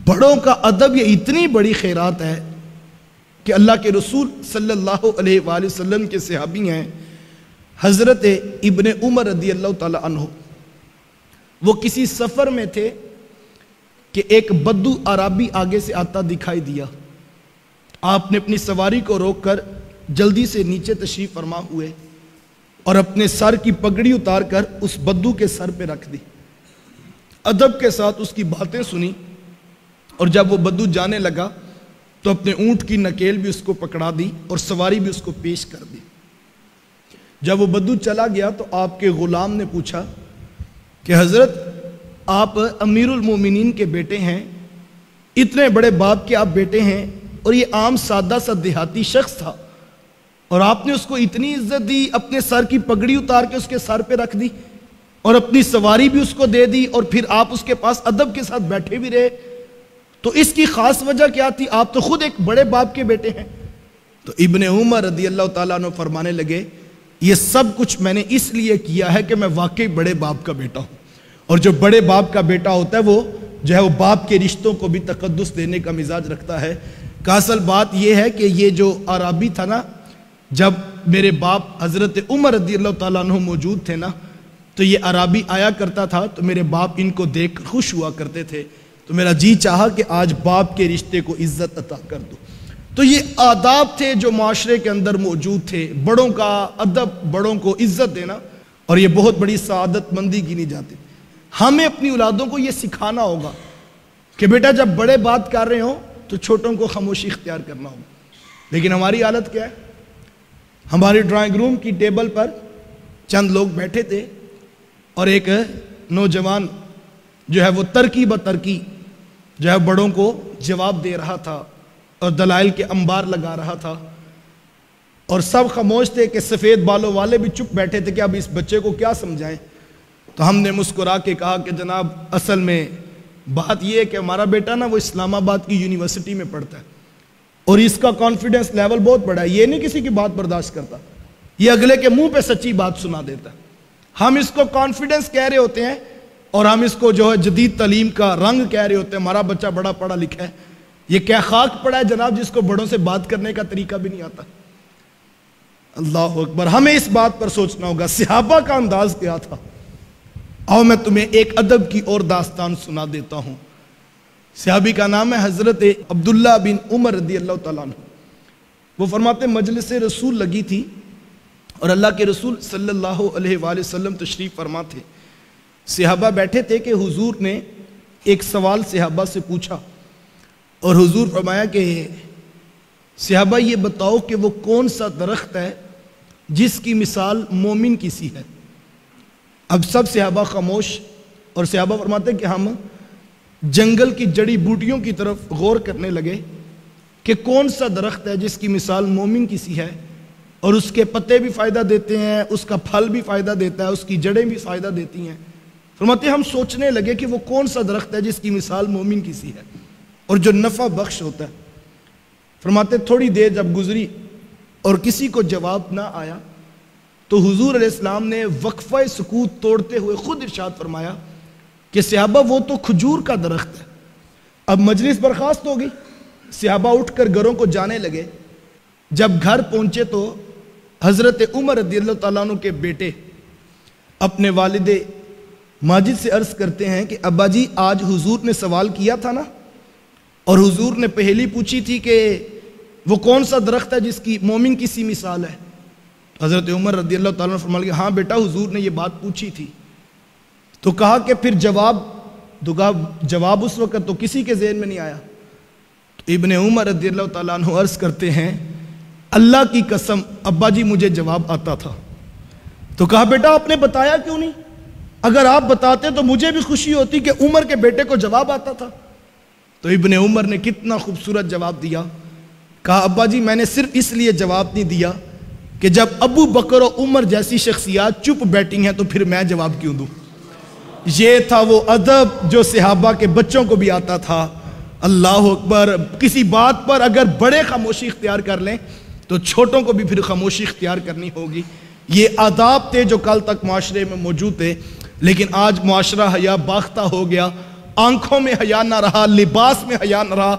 بڑوں کا ادب یہ اتنی بڑی خیرات ہے کہ اللہ کے رسول صلی اللہ علیہ وآلہ وسلم کے صحابی ہیں حضرت ابن عمر رضی اللہ تعالی عنہ. وہ کسی سفر میں تھے کہ ایک بدو عربی آگے سے آتا دکھائی دیا. آپ نے اپنی سواری کو روک کر جلدی سے نیچے تشریف فرما ہوئے اور اپنے سر کی پگڑی اتار کر اس بدو کے سر پہ رکھ دی. ادب کے ساتھ اس کی باتیں سنی اور جب وہ بدو جانے لگا تو اپنے اونٹ کی نکیل بھی اس کو پکڑا دی اور سواری بھی اس کو پیش کر دی. جب وہ بدو چلا گیا تو آپ کے غلام نے پوچھا کہ حضرت آپ امیر المومنین کے بیٹے ہیں, اتنے بڑے باپ کے آپ بیٹے ہیں, اور یہ عام سادہ سا دیہاتی شخص تھا اور آپ نے اس کو اتنی عزت دی, اپنے سر کی پگڑی اتار کے اس کے سر پہ رکھ دی اور اپنی سواری بھی اس کو دے دی اور پھر آپ اس کے پاس ادب کے ساتھ بیٹھے بھی رہے, تو اس کی خاص وجہ کیا تھی؟ آپ تو خود ایک بڑے باپ کے بیٹے ہیں. تو ابن عمر رضی اللہ تعالیٰ عنہ فرمانے لگے یہ سب کچھ میں نے اس لیے کیا ہے کہ میں واقعی بڑے باپ کا بیٹا ہوں, اور جو بڑے باپ کا بیٹا ہوتا ہے وہ باپ کے رشتوں کو بھی تقدس دینے کا مزاج رکھتا ہے. کہ اصل بات یہ ہے کہ یہ جو عربی تھا نا, جب میرے باپ حضرت عمر رضی اللہ تعالیٰ عنہ موجود تھے نا, تو یہ عربی آیا کرتا تھا تو میرے باپ ان کو دیکھ کر خوش ہوا کرتے تھے, تو میرا جی چاہا کہ آج باپ کے رشتے کو عزت عطا کر دو. تو یہ آداب تھے جو معاشرے کے اندر موجود تھے, بڑوں کا ادب, بڑوں کو عزت دینا, اور یہ بہت بڑی سعادت مندی گنی جاتی. ہمیں اپنی اولادوں کو یہ سکھانا ہوگا کہ بیٹا جب بڑے بات کر رہے ہوں تو چھوٹوں کو خاموشی اختیار کرنا ہوگا. لیکن ہماری حالت کیا ہے؟ ہماری ڈرائنگ روم کی ٹیبل پر چند لوگ بیٹھے تھے اور ایک نوجوان جو ہے وہ ترکی بترکی جو ہے بڑوں کو جواب دے رہا تھا اور دلائل کے انبار لگا رہا تھا, اور سب خاموش تھے کہ سفید بالوں والے بھی چپ بیٹھے تھے کہ اب اس بچے کو کیا سمجھائیں. تو ہم نے مسکرا کے کہا کہ جناب اصل میں بات یہ ہے کہ ہمارا بیٹا نا وہ اسلام آباد کی یونیورسٹی میں پڑھتا ہے اور اس کا کانفیڈنس لیول بہت بڑا ہے, یہ نہیں کسی کی بات برداشت کرتا, یہ اگلے کے منہ پہ سچی بات سنا دیتا ہے. ہم اس کو کانفیڈنس کہہ رہے ہوتے ہیں اور ہم اس کو جو ہے جدید تعلیم کا رنگ کہہ رہے ہوتے ہیں, ہمارا بچہ بڑا پڑھا لکھا ہے. یہ کیا خاک پڑا ہے جناب جس کو بڑوں سے بات کرنے کا طریقہ بھی نہیں آتا. اللہ اکبر, ہمیں اس بات پر سوچنا ہوگا صحابہ کا انداز کیا تھا. اور میں تمہیں ایک ادب کی اور داستان سنا دیتا ہوں. صحابی کا نام ہے حضرت عبداللہ بن عمر رضی اللہ تعالیٰ عنہ. وہ فرماتے مجلس رسول لگی تھی اور اللہ کے رسول صلی اللہ علیہ وآلہ وسلم تشریف فرما تھے. صحابہ بیٹھے تھے کہ حضور نے ایک سوال صحابہ سے پوچھا اور حضور فرمایا کہ صحابہ یہ بتاؤ کہ وہ کون سا درخت ہے جس کی مثال مومن کی سی ہے. اب سب صحابہ خاموش, اور صحابہ فرماتے کہ ہم جنگل کی جڑی بوٹیوں کی طرف غور کرنے لگے کہ کون سا درخت ہے جس کی مثال مومن کی سی ہے, اور اس کے پتے بھی فائدہ دیتے ہیں, اس کا پھل بھی فائدہ دیتا ہے, اس کی جڑیں بھی فائدہ دیتی ہیں. فرماتے ہم سوچنے لگے کہ وہ کون سا درخت ہے جس کی مثال مومن کی سی ہے اور جو نفع بخش ہوتا ہے. فرماتے تھوڑی دیر جب گزری اور کسی کو جواب نہ آیا تو حضور علیہ السلام نے وقفہ سکوت توڑتے ہوئے خود ارشاد فرمایا کہ صحابہ وہ تو کھجور کا درخت ہے. اب مجلس برخاست ہو گئی, صحابہ اٹھ کر گھروں کو جانے لگے. جب گھر پہنچے تو حضرت عمر رضی اللہ تعالیٰ عنہ کے بیٹے اپنے والد ماجد سے عرض کرتے ہیں کہ ابا جی آج حضور نے سوال کیا تھا نا, اور حضور نے پہلی پوچھی تھی کہ وہ کون سا درخت ہے جس کی مومن کی سی مثال ہے. حضرت عمر رضی اللہ تعالیٰ عنہ فرمایا کہ ہاں بیٹا حضور نے یہ بات پوچھی تھی. تو کہا کہ پھر جواب اس وقت تو کسی کے ذہن میں نہیں آیا. تو ابن عمر رضی اللہ تعالیٰ عنہ عرض کرتے ہیں اللہ کی قسم ابا جی مجھے جواب آتا تھا. تو کہا بیٹا آپ نے بتایا کیوں نہیں؟ اگر آپ بتاتے تو مجھے بھی خوشی ہوتی کہ عمر کے بیٹے کو جواب آتا تھا. تو ابن عمر نے کتنا خوبصورت جواب دیا. کہا ابا جی میں نے صرف اس لیے جواب نہیں دیا کہ جب ابو بکر و عمر جیسی شخصیات چپ بیٹھی ہیں تو پھر میں جواب کیوں دوں. یہ تھا وہ ادب جو صحابہ کے بچوں کو بھی آتا تھا. اللہ اکبر, کسی بات پر اگر بڑے خاموشی اختیار کر لیں تو چھوٹوں کو بھی پھر خاموشی اختیار کرنی ہوگی. یہ آداب تھے جو کل تک معاشرے میں موجود تھے, لیکن آج معاشرہ حیا باختہ ہو گیا آنکھوں میں حیا نہ رہا، لباس میں حیا نہ رہا،